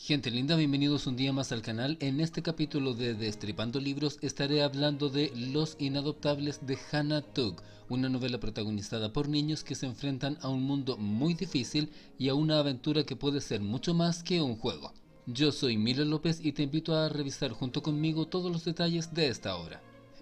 Gente linda, bienvenidos un día más al canal. En este capítulo de Destripando Libros estaré hablando de Los Inadoptables de Hannah Tugg, una novela protagonizada por niños que se enfrentan a un mundo muy difícil y a una aventura que puede ser mucho más que un juego. Yo soy Milo López y te invito a revisar junto conmigo todos los detalles de esta obra.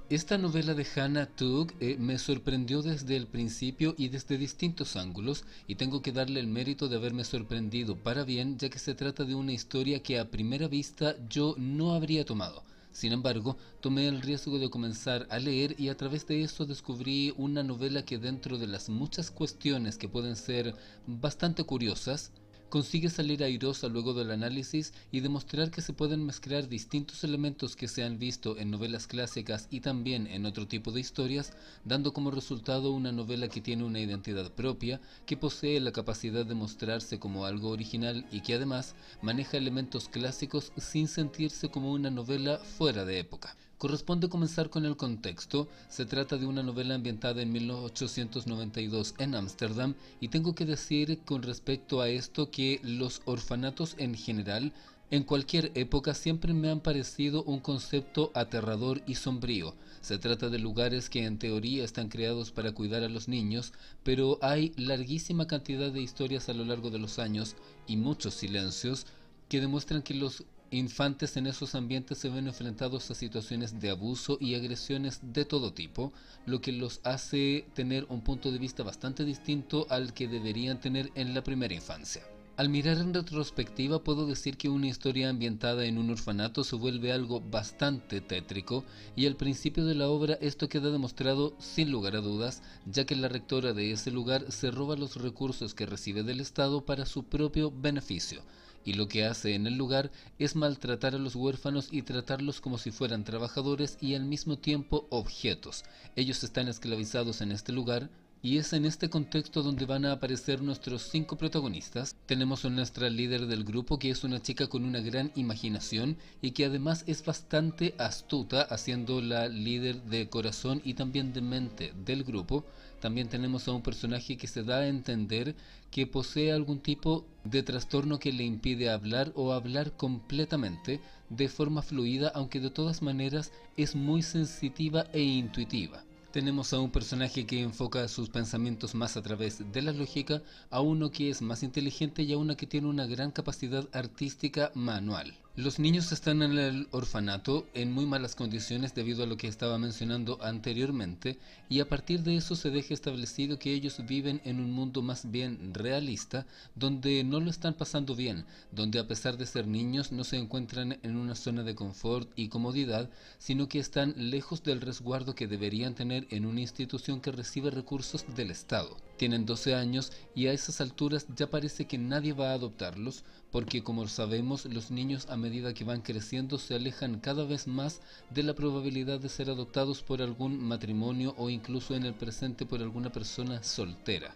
Esta novela de Hannah Tugg me sorprendió desde el principio y desde distintos ángulos, y tengo que darle el mérito de haberme sorprendido para bien, ya que se trata de una historia que a primera vista yo no habría tomado. Sin embargo, tomé el riesgo de comenzar a leer y a través de eso descubrí una novela que, dentro de las muchas cuestiones que pueden ser bastante curiosas, consigue salir airosa luego del análisis y demostrar que se pueden mezclar distintos elementos que se han visto en novelas clásicas y también en otro tipo de historias, dando como resultado una novela que tiene una identidad propia, que posee la capacidad de mostrarse como algo original y que además maneja elementos clásicos sin sentirse como una novela fuera de época. Corresponde comenzar con el contexto. Se trata de una novela ambientada en 1892 en Ámsterdam, y tengo que decir con respecto a esto que los orfanatos en general, en cualquier época, siempre me han parecido un concepto aterrador y sombrío. Se trata de lugares que en teoría están creados para cuidar a los niños, pero hay larguísima cantidad de historias a lo largo de los años y muchos silencios que demuestran que los infantes en esos ambientes se ven enfrentados a situaciones de abuso y agresiones de todo tipo, lo que los hace tener un punto de vista bastante distinto al que deberían tener en la primera infancia. Al mirar en retrospectiva, puedo decir que una historia ambientada en un orfanato se vuelve algo bastante tétrico, y al principio de la obra esto queda demostrado sin lugar a dudas, ya que la rectora de ese lugar se roba los recursos que recibe del Estado para su propio beneficio, y lo que hace en el lugar es maltratar a los huérfanos y tratarlos como si fueran trabajadores y al mismo tiempo objetos. Ellos están esclavizados en este lugar, y es en este contexto donde van a aparecer nuestros 5 protagonistas. Tenemos a nuestra líder del grupo, que es una chica con una gran imaginación y que además es bastante astuta, haciendo la líder de corazón y también de mente del grupo. También tenemos a un personaje que se da a entender que posee algún tipo de trastorno que le impide hablar o hablar completamente de forma fluida, aunque de todas maneras es muy sensitiva e intuitiva. Tenemos a un personaje que enfoca sus pensamientos más a través de la lógica, a uno que es más inteligente y a una que tiene una gran capacidad artística manual. Los niños están en el orfanato en muy malas condiciones debido a lo que estaba mencionando anteriormente, y a partir de eso se deja establecido que ellos viven en un mundo más bien realista, donde no lo están pasando bien, donde a pesar de ser niños no se encuentran en una zona de confort y comodidad, sino que están lejos del resguardo que deberían tener en una institución que recibe recursos del Estado. Tienen 12 años y a esas alturas ya parece que nadie va a adoptarlos, porque como sabemos, los niños a medida que van creciendo se alejan cada vez más de la probabilidad de ser adoptados por algún matrimonio o incluso en el presente por alguna persona soltera.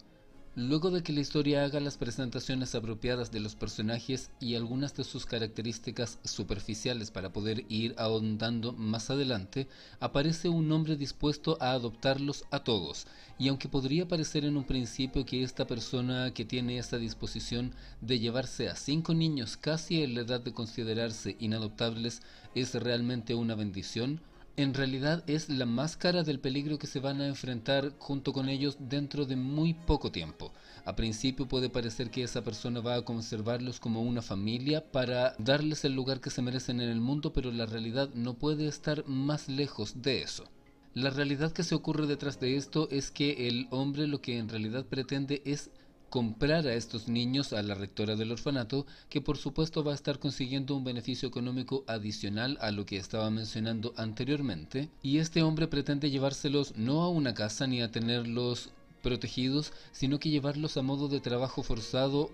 Luego de que la historia haga las presentaciones apropiadas de los personajes y algunas de sus características superficiales para poder ir ahondando más adelante, aparece un hombre dispuesto a adoptarlos a todos. Y aunque podría parecer en un principio que esta persona que tiene esta disposición de llevarse a 5 niños casi en la edad de considerarse inadoptables es realmente una bendición, en realidad es la máscara del peligro que se van a enfrentar junto con ellos dentro de muy poco tiempo. A principio puede parecer que esa persona va a conservarlos como una familia para darles el lugar que se merecen en el mundo, pero la realidad no puede estar más lejos de eso. La realidad que se ocurre detrás de esto es que el hombre lo que en realidad pretende es comprar a estos niños a la rectora del orfanato, que por supuesto va a estar consiguiendo un beneficio económico adicional a lo que estaba mencionando anteriormente, y este hombre pretende llevárselos no a una casa ni a tenerlos protegidos, sino que llevarlos a modo de trabajo forzado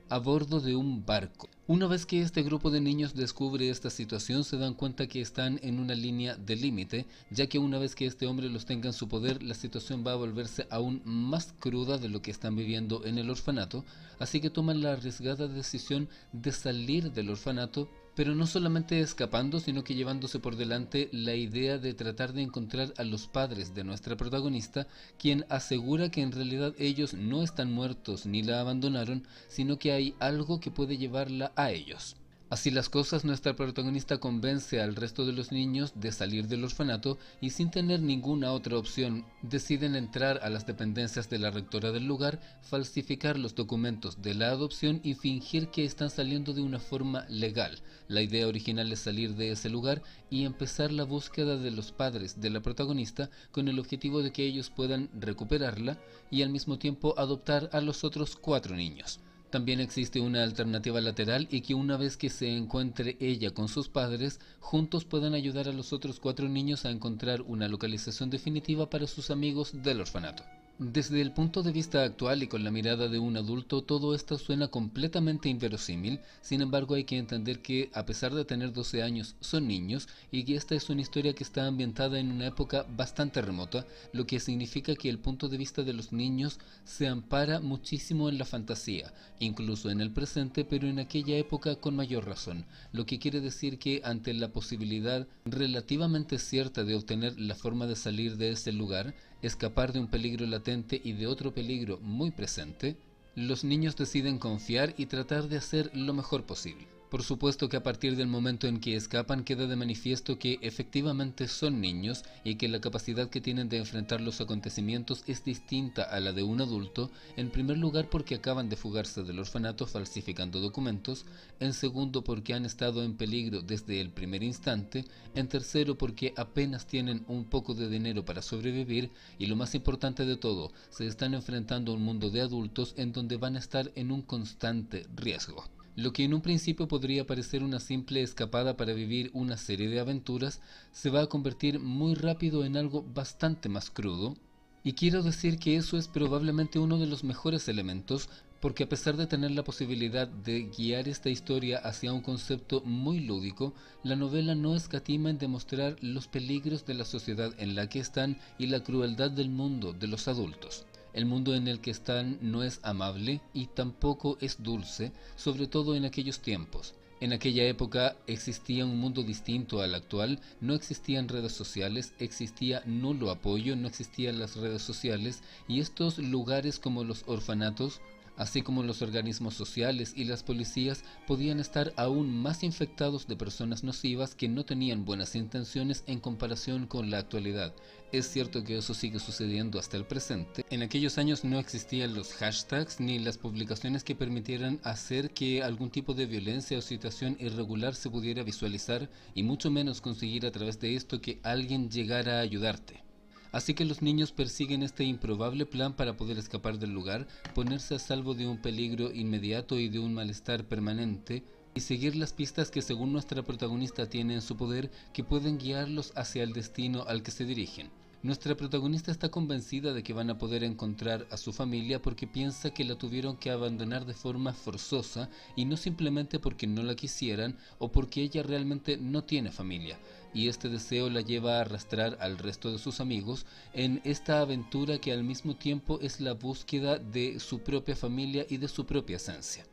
a bordo de un barco. Una vez que este grupo de niños descubre esta situación, se dan cuenta que están en una línea de límite, ya que una vez que este hombre los tenga en su poder, la situación va a volverse aún más cruda de lo que están viviendo en el orfanato, así que toman la arriesgada decisión de salir del orfanato, pero no solamente escapando, sino que llevándose por delante la idea de tratar de encontrar a los padres de nuestra protagonista, quien asegura que en realidad ellos no están muertos ni la abandonaron, sino que hay algo que puede llevarla a ellos. Así las cosas, nuestra protagonista convence al resto de los niños de salir del orfanato y sin tener ninguna otra opción deciden entrar a las dependencias de la rectora del lugar, falsificar los documentos de la adopción y fingir que están saliendo de una forma legal. La idea original es salir de ese lugar y empezar la búsqueda de los padres de la protagonista con el objetivo de que ellos puedan recuperarla y al mismo tiempo adoptar a los otros 4 niños. También existe una alternativa lateral y que una vez que se encuentre ella con sus padres, juntos puedan ayudar a los otros 4 niños a encontrar una localización definitiva para sus amigos del orfanato. Desde el punto de vista actual y con la mirada de un adulto, todo esto suena completamente inverosímil. Sin embargo, hay que entender que, a pesar de tener 12 años, son niños y que esta es una historia que está ambientada en una época bastante remota, lo que significa que el punto de vista de los niños se ampara muchísimo en la fantasía, incluso en el presente, pero en aquella época con mayor razón, lo que quiere decir que ante la posibilidad relativamente cierta de obtener la forma de salir de ese lugar, escapar de un peligro latente y de otro peligro muy presente, los niños deciden confiar y tratar de hacer lo mejor posible. Por supuesto que a partir del momento en que escapan queda de manifiesto que efectivamente son niños y que la capacidad que tienen de enfrentar los acontecimientos es distinta a la de un adulto, en primer lugar porque acaban de fugarse del orfanato falsificando documentos, en segundo porque han estado en peligro desde el primer instante, en tercero porque apenas tienen un poco de dinero para sobrevivir y lo más importante de todo, se están enfrentando a un mundo de adultos en donde van a estar en un constante riesgo. Lo que en un principio podría parecer una simple escapada para vivir una serie de aventuras, se va a convertir muy rápido en algo bastante más crudo, y quiero decir que eso es probablemente uno de los mejores elementos, porque a pesar de tener la posibilidad de guiar esta historia hacia un concepto muy lúdico, la novela no escatima en demostrar los peligros de la sociedad en la que están y la crueldad del mundo de los adultos. El mundo en el que están no es amable y tampoco es dulce, sobre todo en aquellos tiempos. En aquella época existía un mundo distinto al actual, no existían redes sociales, existía nulo apoyo, no existían las redes sociales y estos lugares como los orfanatos, así como los organismos sociales y las policías, podían estar aún más infectados de personas nocivas que no tenían buenas intenciones en comparación con la actualidad. Es cierto que eso sigue sucediendo hasta el presente. En aquellos años no existían los hashtags ni las publicaciones que permitieran hacer que algún tipo de violencia o situación irregular se pudiera visualizar y mucho menos conseguir a través de esto que alguien llegara a ayudarte. Así que los niños persiguen este improbable plan para poder escapar del lugar, ponerse a salvo de un peligro inmediato y de un malestar permanente, y seguir las pistas que según nuestra protagonista tiene en su poder que pueden guiarlos hacia el destino al que se dirigen. Nuestra protagonista está convencida de que van a poder encontrar a su familia porque piensa que la tuvieron que abandonar de forma forzosa y no simplemente porque no la quisieran o porque ella realmente no tiene familia, y este deseo la lleva a arrastrar al resto de sus amigos en esta aventura que al mismo tiempo es la búsqueda de su propia familia y de su propia esencia.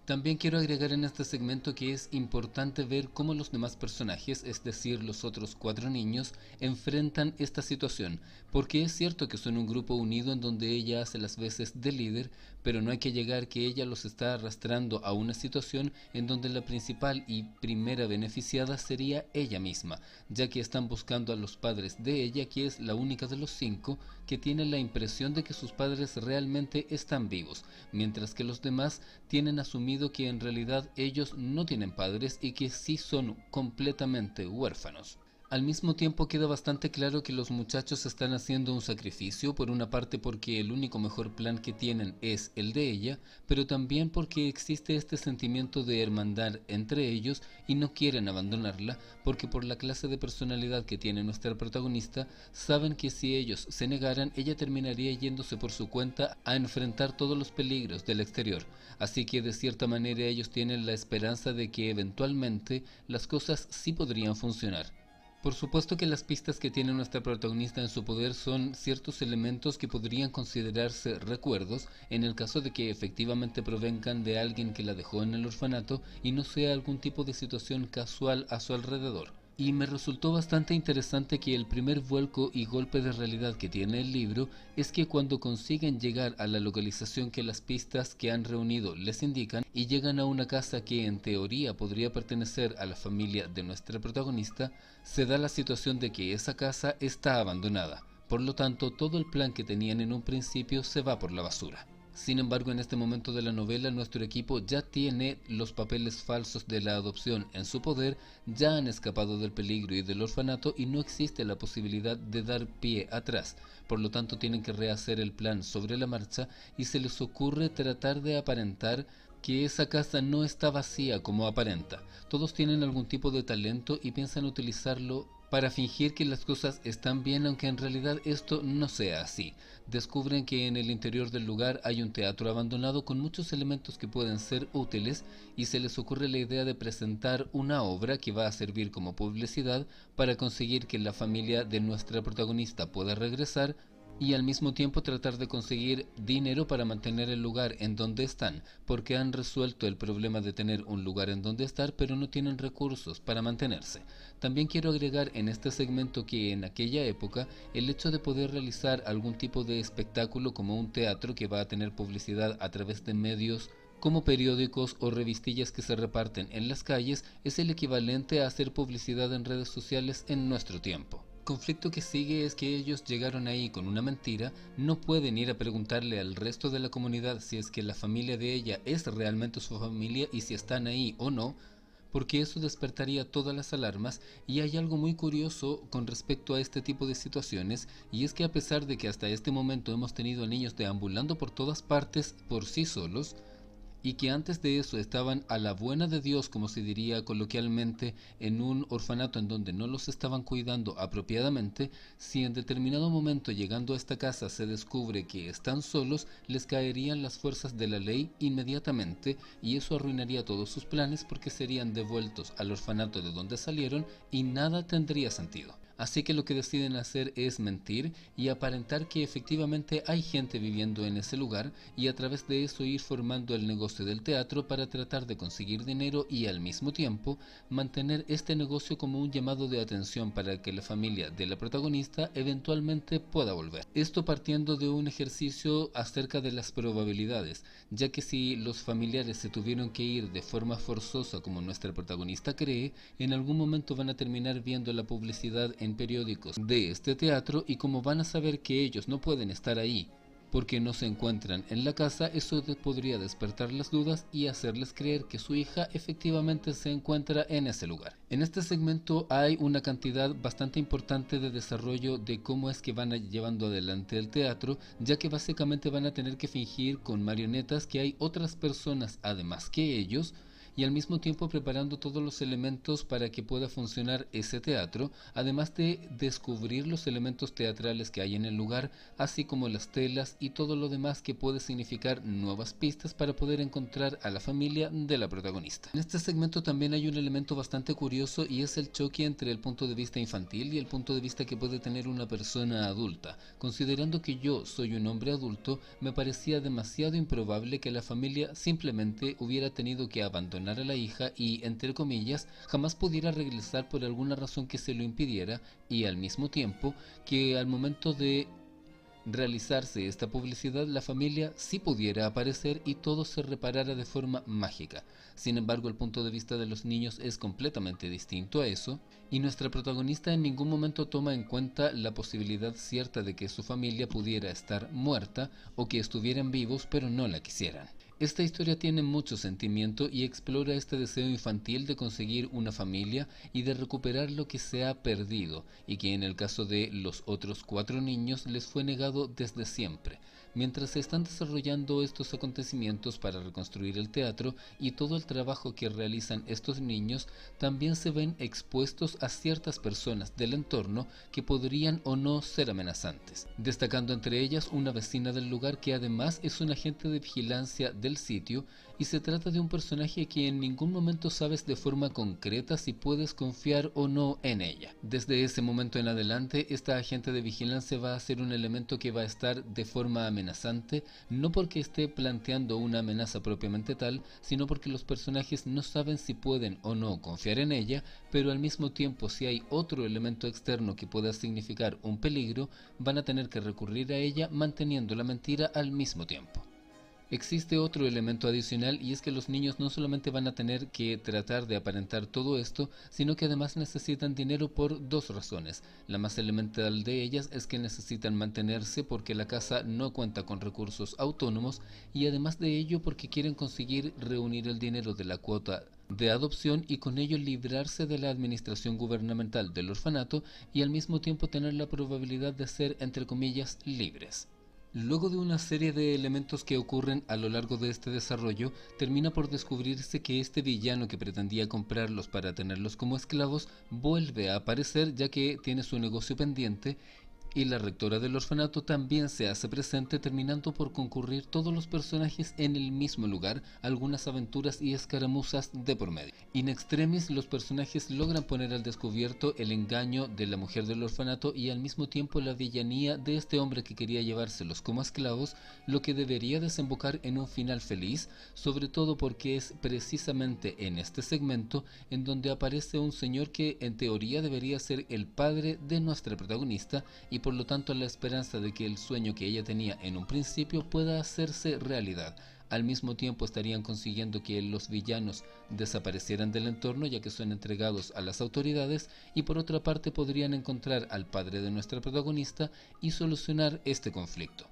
También quiero agregar en este segmento que es importante ver cómo los demás personajes, es decir, los otros 4 niños, enfrentan esta situación, porque es cierto que son un grupo unido en donde ella hace las veces de líder, pero no hay que llegar que ella los está arrastrando a una situación en donde la principal y primera beneficiada sería ella misma, ya que están buscando a los padres de ella, que es la única de los 5 que tiene la impresión de que sus padres realmente están vivos, mientras que los demás tienen asumido que en realidad ellos no tienen padres y que sí son completamente huérfanos. Al mismo tiempo queda bastante claro que los muchachos están haciendo un sacrificio, por una parte porque el único mejor plan que tienen es el de ella, pero también porque existe este sentimiento de hermandad entre ellos y no quieren abandonarla, porque por la clase de personalidad que tiene nuestra protagonista, saben que si ellos se negaran, ella terminaría yéndose por su cuenta a enfrentar todos los peligros del exterior. Así que de cierta manera ellos tienen la esperanza de que eventualmente las cosas sí podrían funcionar. Por supuesto que las pistas que tiene nuestra protagonista en su poder son ciertos elementos que podrían considerarse recuerdos en el caso de que efectivamente provengan de alguien que la dejó en el orfanato y no sea algún tipo de situación casual a su alrededor. Y me resultó bastante interesante que el primer vuelco y golpe de realidad que tiene el libro es que cuando consiguen llegar a la localización que las pistas que han reunido les indican y llegan a una casa que en teoría podría pertenecer a la familia de nuestra protagonista, se da la situación de que esa casa está abandonada. Por lo tanto, todo el plan que tenían en un principio se va por la basura. Sin embargo, en este momento de la novela, nuestro equipo ya tiene los papeles falsos de la adopción en su poder, ya han escapado del peligro y del orfanato y no existe la posibilidad de dar pie atrás. Por lo tanto, tienen que rehacer el plan sobre la marcha y se les ocurre tratar de aparentar que esa casa no está vacía como aparenta. Todos tienen algún tipo de talento y piensan utilizarlo para fingir que las cosas están bien, aunque en realidad esto no sea así. Descubren que en el interior del lugar hay un teatro abandonado con muchos elementos que pueden ser útiles y se les ocurre la idea de presentar una obra que va a servir como publicidad para conseguir que la familia de nuestra protagonista pueda regresar y al mismo tiempo tratar de conseguir dinero para mantener el lugar en donde están, porque han resuelto el problema de tener un lugar en donde estar, pero no tienen recursos para mantenerse. También quiero agregar en este segmento que en aquella época el hecho de poder realizar algún tipo de espectáculo como un teatro que va a tener publicidad a través de medios como periódicos o revistillas que se reparten en las calles es el equivalente a hacer publicidad en redes sociales en nuestro tiempo. El conflicto que sigue es que ellos llegaron ahí con una mentira, no pueden ir a preguntarle al resto de la comunidad si es que la familia de ella es realmente su familia y si están ahí o no, porque eso despertaría todas las alarmas. Y hay algo muy curioso con respecto a este tipo de situaciones, y es que a pesar de que hasta este momento hemos tenido niños deambulando por todas partes por sí solos, y que antes de eso estaban a la buena de Dios, como se diría coloquialmente, en un orfanato en donde no los estaban cuidando apropiadamente, si en determinado momento llegando a esta casa se descubre que están solos, les caerían las fuerzas de la ley inmediatamente y eso arruinaría todos sus planes porque serían devueltos al orfanato de donde salieron y nada tendría sentido. Así que lo que deciden hacer es mentir y aparentar que efectivamente hay gente viviendo en ese lugar y a través de eso ir formando el negocio del teatro para tratar de conseguir dinero y al mismo tiempo mantener este negocio como un llamado de atención para que la familia de la protagonista eventualmente pueda volver. Esto partiendo de un ejercicio acerca de las probabilidades, ya que si los familiares se tuvieron que ir de forma forzosa como nuestra protagonista cree, en algún momento van a terminar viendo la publicidad en periódicos de este teatro y como van a saber que ellos no pueden estar ahí porque no se encuentran en la casa, eso podría despertar las dudas y hacerles creer que su hija efectivamente se encuentra en ese lugar. En este segmento hay una cantidad bastante importante de desarrollo de cómo es que van llevando adelante el teatro, ya que básicamente van a tener que fingir con marionetas que hay otras personas además que ellos, y al mismo tiempo preparando todos los elementos para que pueda funcionar ese teatro, además de descubrir los elementos teatrales que hay en el lugar, así como las telas y todo lo demás que puede significar nuevas pistas para poder encontrar a la familia de la protagonista. En este segmento también hay un elemento bastante curioso y es el choque entre el punto de vista infantil y el punto de vista que puede tener una persona adulta. Considerando que yo soy un hombre adulto, me parecía demasiado improbable que la familia simplemente hubiera tenido que abandonar a la hija y, entre comillas, jamás pudiera regresar por alguna razón que se lo impidiera, y al mismo tiempo que al momento de realizarse esta publicidad la familia sí pudiera aparecer y todo se reparara de forma mágica. Sin embargo, el punto de vista de los niños es completamente distinto a eso y nuestra protagonista en ningún momento toma en cuenta la posibilidad cierta de que su familia pudiera estar muerta o que estuvieran vivos pero no la quisieran. Esta historia tiene mucho sentimiento y explora este deseo infantil de conseguir una familia y de recuperar lo que se ha perdido y que en el caso de los otros 4 niños les fue negado desde siempre. Mientras se están desarrollando estos acontecimientos para reconstruir el teatro y todo el trabajo que realizan estos niños, también se ven expuestos a ciertas personas del entorno que podrían o no ser amenazantes, destacando entre ellas una vecina del lugar que además es un agente de vigilancia del sitio y se trata de un personaje que en ningún momento sabes de forma concreta si puedes confiar o no en ella. Desde ese momento en adelante, esta agente de vigilancia va a ser un elemento que va a estar de forma amenazante, no porque esté planteando una amenaza propiamente tal, sino porque los personajes no saben si pueden o no confiar en ella, pero al mismo tiempo si hay otro elemento externo que pueda significar un peligro, van a tener que recurrir a ella manteniendo la mentira al mismo tiempo. Existe otro elemento adicional y es que los niños no solamente van a tener que tratar de aparentar todo esto, sino que además necesitan dinero por dos razones. La más elemental de ellas es que necesitan mantenerse porque la casa no cuenta con recursos autónomos y además de ello porque quieren conseguir reunir el dinero de la cuota de adopción y con ello librarse de la administración gubernamental del orfanato y al mismo tiempo tener la probabilidad de ser, entre comillas, libres. Luego de una serie de elementos que ocurren a lo largo de este desarrollo, termina por descubrirse que este villano que pretendía comprarlos para tenerlos como esclavos vuelve a aparecer ya que tiene su negocio pendiente y la rectora del orfanato también se hace presente, terminando por concurrir todos los personajes en el mismo lugar, algunas aventuras y escaramuzas de por medio. In extremis, los personajes logran poner al descubierto el engaño de la mujer del orfanato y al mismo tiempo la villanía de este hombre que quería llevárselos como esclavos, lo que debería desembocar en un final feliz, sobre todo porque es precisamente en este segmento en donde aparece un señor que en teoría debería ser el padre de nuestra protagonista y por lo tanto la esperanza de que el sueño que ella tenía en un principio pueda hacerse realidad. Al mismo tiempo estarían consiguiendo que los villanos desaparecieran del entorno ya que son entregados a las autoridades y por otra parte podrían encontrar al padre de nuestra protagonista y solucionar este conflicto.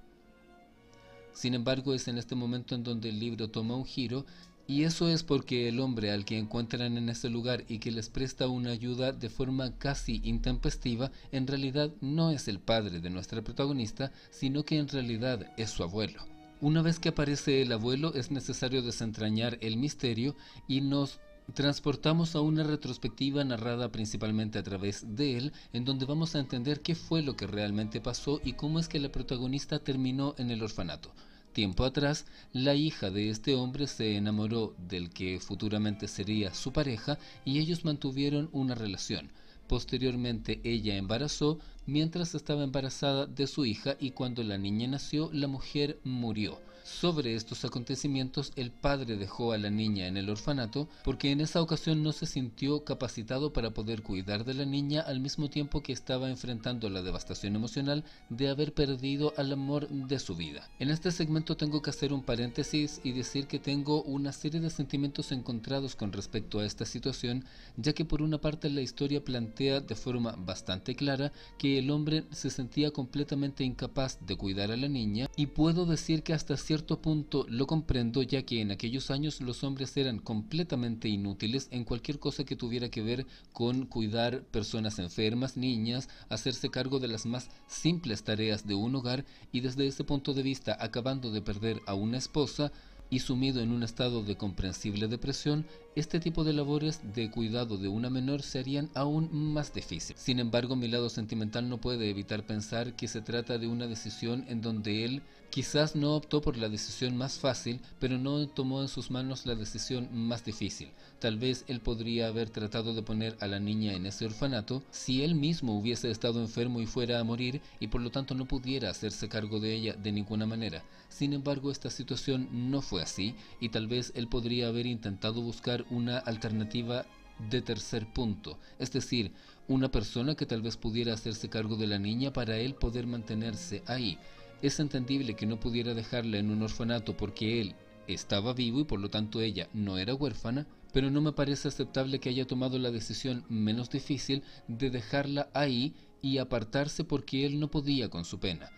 Sin embargo, es en este momento en donde el libro toma un giro y eso es porque el hombre al que encuentran en ese lugar y que les presta una ayuda de forma casi intempestiva, en realidad no es el padre de nuestra protagonista, sino que en realidad es su abuelo. Una vez que aparece el abuelo, es necesario desentrañar el misterio y nos transportamos a una retrospectiva narrada principalmente a través de él, en donde vamos a entender qué fue lo que realmente pasó y cómo es que la protagonista terminó en el orfanato. Tiempo atrás, la hija de este hombre se enamoró del que futuramente sería su pareja y ellos mantuvieron una relación. Posteriormente ella embarazó mientras estaba embarazada de su hija y cuando la niña nació la mujer murió. Sobre estos acontecimientos el padre dejó a la niña en el orfanato porque en esa ocasión no se sintió capacitado para poder cuidar de la niña al mismo tiempo que estaba enfrentando la devastación emocional de haber perdido al amor de su vida. En este segmento tengo que hacer un paréntesis y decir que tengo una serie de sentimientos encontrados con respecto a esta situación, ya que por una parte la historia plantea de forma bastante clara que el hombre se sentía completamente incapaz de cuidar a la niña y puedo decir que hasta cierto punto lo comprendo, ya que en aquellos años los hombres eran completamente inútiles en cualquier cosa que tuviera que ver con cuidar personas enfermas, niñas, hacerse cargo de las más simples tareas de un hogar y desde ese punto de vista, acabando de perder a una esposa y sumido en un estado de comprensible depresión, este tipo de labores de cuidado de una menor se harían aún más difíciles. Sin embargo, mi lado sentimental no puede evitar pensar que se trata de una decisión en donde él quizás no optó por la decisión más fácil, pero no tomó en sus manos la decisión más difícil. Tal vez él podría haber tratado de poner a la niña en ese orfanato si él mismo hubiese estado enfermo y fuera a morir y por lo tanto no pudiera hacerse cargo de ella de ninguna manera. Sin embargo, esta situación no fue así y tal vez él podría haber intentado buscar una alternativa de tercer punto, es decir, una persona que tal vez pudiera hacerse cargo de la niña para él poder mantenerse ahí. Es entendible que no pudiera dejarla en un orfanato porque él estaba vivo y por lo tanto ella no era huérfana, pero no me parece aceptable que haya tomado la decisión menos difícil de dejarla ahí y apartarse porque él no podía con su pena.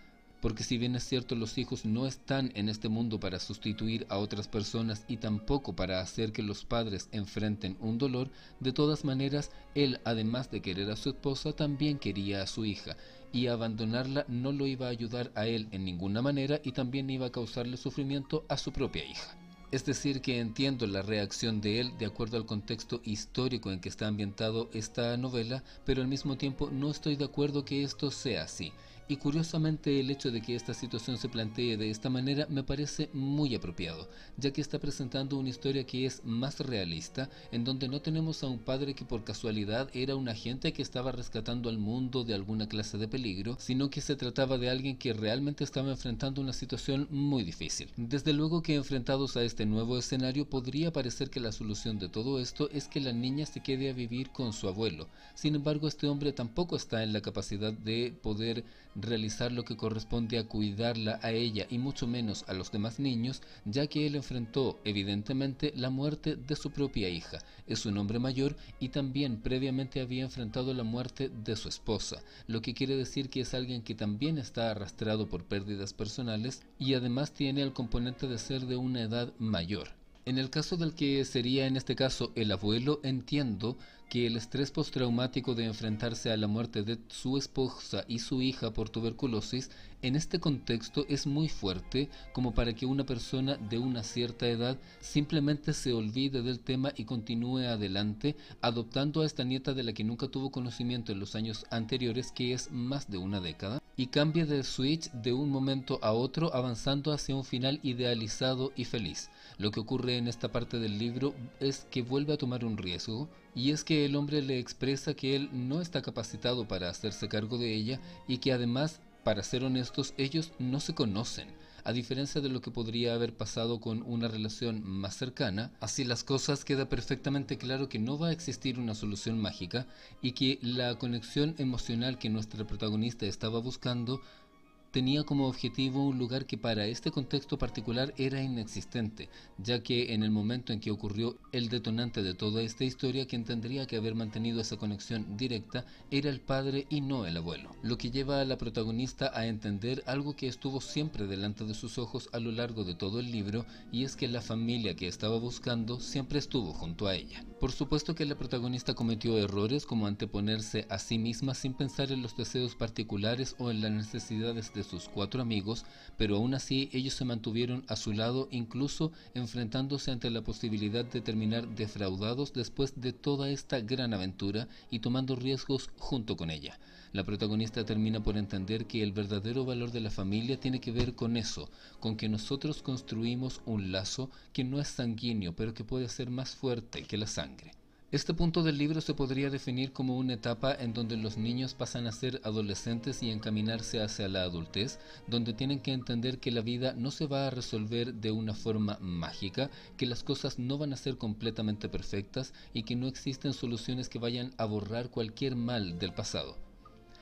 Porque si bien es cierto los hijos no están en este mundo para sustituir a otras personas y tampoco para hacer que los padres enfrenten un dolor, de todas maneras él, además de querer a su esposa, también quería a su hija y abandonarla no lo iba a ayudar a él en ninguna manera y también iba a causarle sufrimiento a su propia hija. Es decir, que entiendo la reacción de él de acuerdo al contexto histórico en que está ambientado esta novela, pero al mismo tiempo no estoy de acuerdo que esto sea así. Y curiosamente el hecho de que esta situación se plantee de esta manera me parece muy apropiado, ya que está presentando una historia que es más realista, en donde no tenemos a un padre que por casualidad era un agente que estaba rescatando al mundo de alguna clase de peligro, sino que se trataba de alguien que realmente estaba enfrentando una situación muy difícil. Desde luego que enfrentados a este nuevo escenario podría parecer que la solución de todo esto es que la niña se quede a vivir con su abuelo. Sin embargo, este hombre tampoco está en la capacidad de poder realizar lo que corresponde a cuidarla a ella y mucho menos a los demás niños, ya que él enfrentó evidentemente la muerte de su propia hija. Es un hombre mayor y también previamente había enfrentado la muerte de su esposa, lo que quiere decir que es alguien que también está arrastrado por pérdidas personales y además tiene el componente de ser de una edad mayor. En el caso del que sería en este caso el abuelo, entiendo que el estrés postraumático de enfrentarse a la muerte de su esposa y su hija por tuberculosis en este contexto es muy fuerte como para que una persona de una cierta edad simplemente se olvide del tema y continúe adelante adoptando a esta nieta de la que nunca tuvo conocimiento en los años anteriores, que es más de una década, y cambie de switch de un momento a otro avanzando hacia un final idealizado y feliz. Lo que ocurre en esta parte del libro es que vuelve a tomar un riesgo, y es que el hombre le expresa que él no está capacitado para hacerse cargo de ella y que además, para ser honestos, ellos no se conocen. A diferencia de lo que podría haber pasado con una relación más cercana, así las cosas queda perfectamente claro que no va a existir una solución mágica y que la conexión emocional que nuestra protagonista estaba buscando tenía como objetivo un lugar que para este contexto particular era inexistente, ya que en el momento en que ocurrió el detonante de toda esta historia, quien tendría que haber mantenido esa conexión directa era el padre y no el abuelo, lo que lleva a la protagonista a entender algo que estuvo siempre delante de sus ojos a lo largo de todo el libro, y es que la familia que estaba buscando siempre estuvo junto a ella. Por supuesto que la protagonista cometió errores como anteponerse a sí misma sin pensar en los deseos particulares o en las necesidades de sus 4 amigos, pero aún así ellos se mantuvieron a su lado, incluso enfrentándose ante la posibilidad de terminar defraudados después de toda esta gran aventura y tomando riesgos junto con ella. La protagonista termina por entender que el verdadero valor de la familia tiene que ver con eso, con que nosotros construimos un lazo que no es sanguíneo, pero que puede ser más fuerte que la sangre. Este punto del libro se podría definir como una etapa en donde los niños pasan a ser adolescentes y encaminarse hacia la adultez, donde tienen que entender que la vida no se va a resolver de una forma mágica, que las cosas no van a ser completamente perfectas y que no existen soluciones que vayan a borrar cualquier mal del pasado.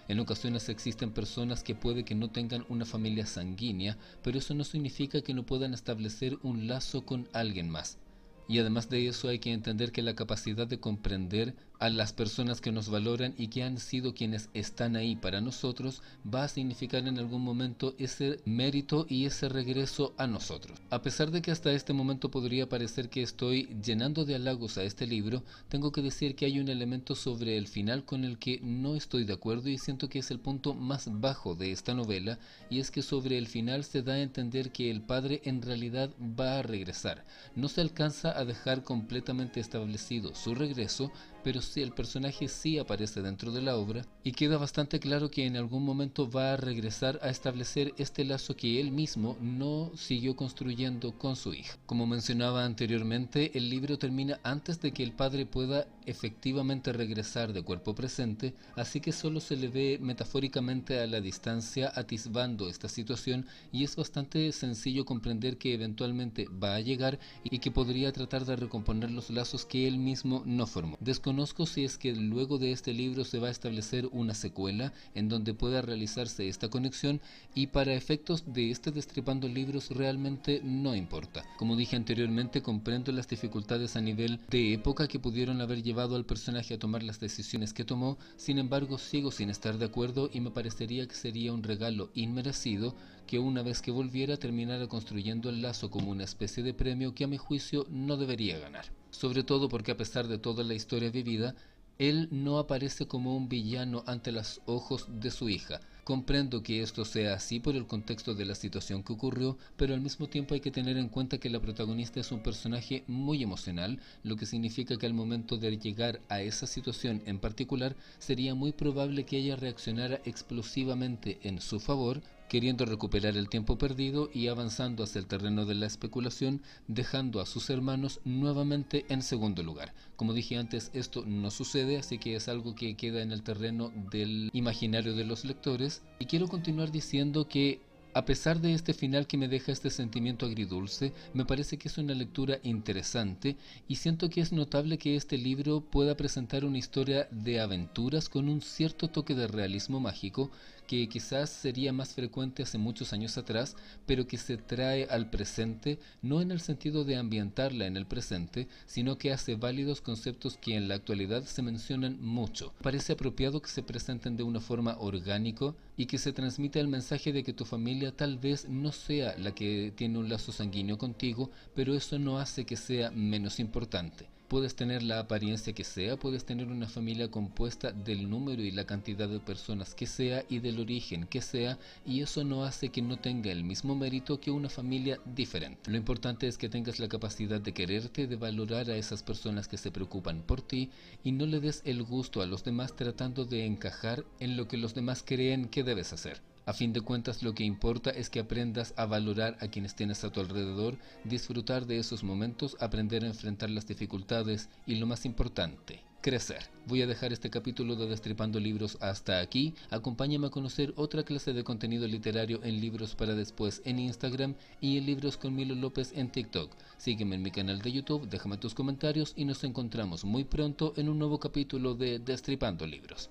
En ocasiones existen personas que puede que no tengan una familia sanguínea, pero eso no significa que no puedan establecer un lazo con alguien más. Y además de eso hay que entender que la capacidad de comprender a las personas que nos valoran y que han sido quienes están ahí para nosotros va a significar en algún momento ese mérito y ese regreso a nosotros. A pesar de que hasta este momento podría parecer que estoy llenando de halagos a este libro, tengo que decir que hay un elemento sobre el final con el que no estoy de acuerdo y siento que es el punto más bajo de esta novela, y es que sobre el final se da a entender que el padre en realidad va a regresar. No se alcanza a dejar completamente establecido su regreso, pero sí, el personaje sí aparece dentro de la obra y queda bastante claro que en algún momento va a regresar a establecer este lazo que él mismo no siguió construyendo con su hija. Como mencionaba anteriormente, el libro termina antes de que el padre pueda efectivamente regresar de cuerpo presente, así que solo se le ve metafóricamente a la distancia atisbando esta situación, y es bastante sencillo comprender que eventualmente va a llegar y que podría tratar de recomponer los lazos que él mismo no formó. Desconozco si es que luego de este libro se va a establecer una secuela en donde pueda realizarse esta conexión, y para efectos de este Destripando Libros realmente no importa. Como dije anteriormente, comprendo las dificultades a nivel de época que pudieron haber llevado al personaje a tomar las decisiones que tomó, sin embargo sigo sin estar de acuerdo y me parecería que sería un regalo inmerecido que una vez que volviera terminara construyendo el lazo como una especie de premio que a mi juicio no debería ganar. Sobre todo porque a pesar de toda la historia vivida, Él no aparece como un villano ante los ojos de su hija. Comprendo que esto sea así por el contexto de la situación que ocurrió, pero al mismo tiempo hay que tener en cuenta que la protagonista es un personaje muy emocional, lo que significa que al momento de llegar a esa situación en particular, sería muy probable que ella reaccionara explosivamente en su favor, queriendo recuperar el tiempo perdido y avanzando hacia el terreno de la especulación, dejando a sus hermanos nuevamente en segundo lugar. Como dije antes, esto no sucede, así que es algo que queda en el terreno del imaginario de los lectores. Y quiero continuar diciendo que a pesar de este final que me deja este sentimiento agridulce, me parece que es una lectura interesante y siento que es notable que este libro pueda presentar una historia de aventuras con un cierto toque de realismo mágico que quizás sería más frecuente hace muchos años atrás, pero que se trae al presente, no en el sentido de ambientarla en el presente, sino que hace válidos conceptos que en la actualidad se mencionan mucho. Parece apropiado que se presenten de una forma orgánica y que se transmita el mensaje de que tu familia tal vez no sea la que tiene un lazo sanguíneo contigo, pero eso no hace que sea menos importante. Puedes tener la apariencia que sea, puedes tener una familia compuesta del número y la cantidad de personas que sea y del origen que sea, y eso no hace que no tenga el mismo mérito que una familia diferente. Lo importante es que tengas la capacidad de quererte, de valorar a esas personas que se preocupan por ti y no le des el gusto a los demás tratando de encajar en lo que los demás creen que debes hacer. A fin de cuentas, lo que importa es que aprendas a valorar a quienes tienes a tu alrededor, disfrutar de esos momentos, aprender a enfrentar las dificultades y, lo más importante, crecer. Voy a dejar este capítulo de Destripando Libros hasta aquí. Acompáñame a conocer otra clase de contenido literario en Libros para Después en Instagram y en Libros con Milo López en TikTok. Sígueme en mi canal de YouTube, déjame tus comentarios y nos encontramos muy pronto en un nuevo capítulo de Destripando Libros.